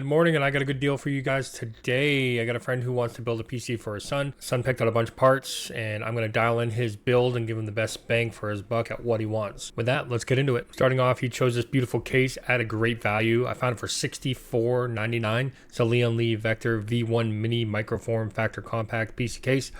Good morning, and I got a good deal for you guys today. I got a friend who wants to build a PC for his son. Son picked out a bunch of parts, and I'm going to dial in his build and give him the best bang for his buck at what he wants. With that, let's get into it. Starting off, he chose this beautiful case at a great value. I found it for $64.99. It's a Leon Lee Vector V1 Mini Microform Factor Compact PC case.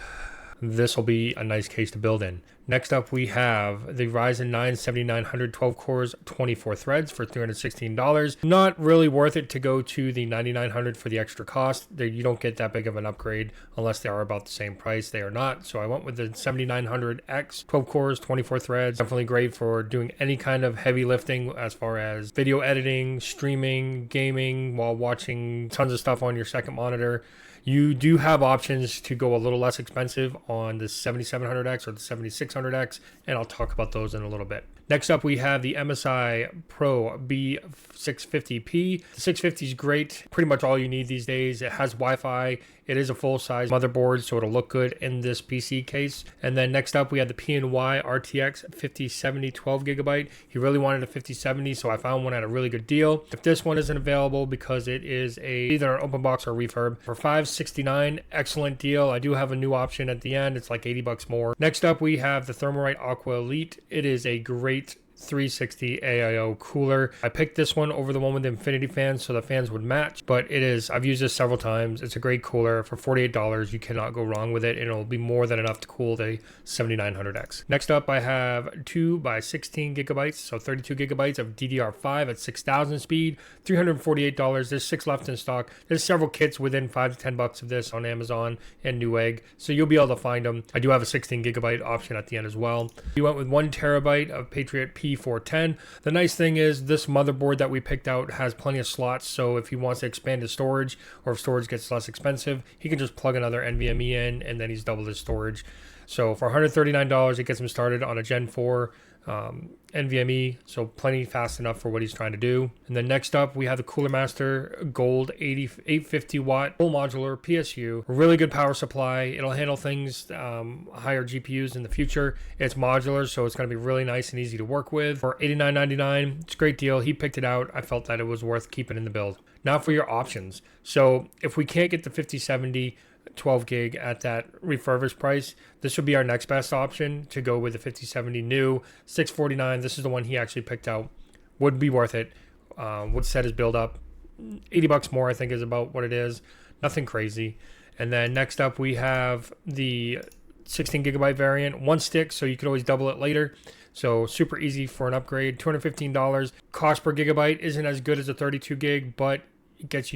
This will be a nice case to build in. Next up, we have the Ryzen 9 7900 12 cores, 24 threads for $316. Not really worth it to go to the 9900 for the extra cost. You don't get that big of an upgrade unless they are about the same price. They are not. So I went with the 7900X, 12 cores, 24 threads. Definitely great for doing any kind of heavy lifting as far as video editing, streaming, gaming, while watching tons of stuff on your second monitor. You do have options to go a little less expensive on the 7700X or the 7600X, and I'll talk about those in a little bit. Next up, we have the MSI Pro B650P. The 650 is great, pretty much all you need these days. It has Wi-Fi. It is a full-size motherboard, so it'll look good in this PC case. And then next up, we have the PNY RTX 5070 12 gigabyte. He really wanted a 5070, so I found one at a really good deal. If this one isn't available because it is either an open box or refurb, for $569, excellent deal. I do have a new option at the end. It's like 80 bucks more. Next up, we have the Thermalright Aqua Elite. It is a great 360 AIO cooler. I picked this one over the one with the infinity fans so the fans would match, but I've used this several times. It's a great cooler. For $48, you cannot go wrong with it, and it'll be more than enough to cool the 7900X. Next up, I have 2 by 16 gigabytes, so 32 gigabytes of DDR5 at 6000 speed, $348. There's 6 left in stock. There's several kits within $5 to $10 of this on Amazon and Newegg, so you'll be able to find them. I do have a 16 gigabyte option at the end as well. We went with 1 terabyte of Patriot P410. The nice thing is this motherboard that we picked out has plenty of slots, so if he wants to expand his storage or if storage gets less expensive, he can just plug another NVMe in and then he's doubled his storage. So for $139, it gets him started on a Gen 4 NVMe, so plenty fast enough for what he's trying to do. And then next up, we have the Cooler Master Gold 850 watt full modular PSU. Really good power supply. It'll handle things higher GPUs in the future. It's modular, so it's going to be really nice and easy to work with. For $89.99, it's a great deal. He picked it out. I felt that it was worth keeping in the build. Now for your options. So if we can't get the 5070 12 gig at that refurbished price, this would be our next best option to go with the 5070 new. $649. This is the one he actually picked out. Would be worth it. Would set his build up. 80 bucks more, I think, is about what it is. Nothing crazy. And then next up, we have the 16 gigabyte variant, 1 stick, so you could always double it later. So super easy for an upgrade. $215. Cost per gigabyte isn't as good as a 32 gig, but it gets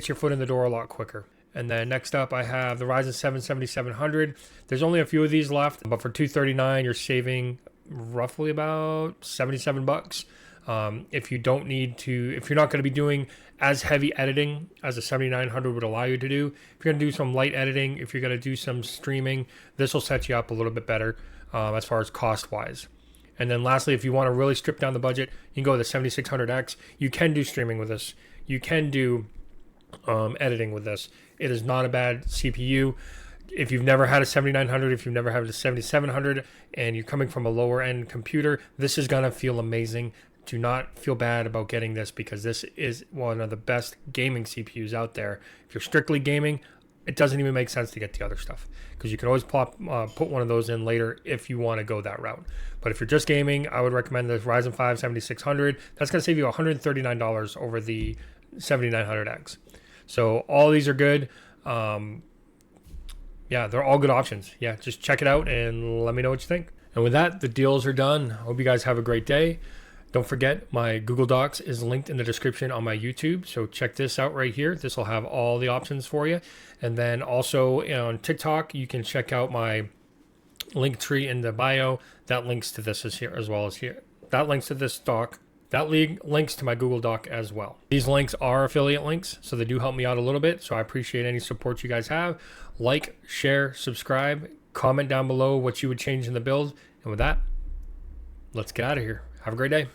your foot in the door a lot quicker. And then next up, I have the Ryzen 7 7700. There's only a few of these left, but for $239, you're saving roughly about 77 bucks. If you're not going to be doing as heavy editing as a 7900 would allow you to do, if you're going to do some light editing, if you're going to do some streaming, this will set you up a little bit better as far as cost wise. And then lastly, if you want to really strip down the budget, you can go with the 7600X. You can do streaming with this. You can do editing with this. It is not a bad CPU. If you've never had a 7900, if you've never had a 7700, and you're coming from a lower end computer, this is going to feel amazing. Do not feel bad about getting this because this is one of the best gaming CPUs out there. If you're strictly gaming, it doesn't even make sense to get the other stuff because you can always put one of those in later if you want to go that route. But if you're just gaming, I would recommend the Ryzen 5 7600. That's going to save you $139 over the 7900X. So all these are good. Yeah, they're all good options. Yeah, just check it out and let me know what you think. And with that, the deals are done. Hope you guys have a great day. Don't forget, my Google Docs is linked in the description on my YouTube. So check this out right here. This will have all the options for you. And then also on TikTok, you can check out my link tree in the bio. That links to this as well as here. That links to this doc. That links to my Google Doc as well. These links are affiliate links, so they do help me out a little bit. So I appreciate any support you guys have. Like, share, subscribe, comment down below what you would change in the build. And with that, let's get out of here. Have a great day.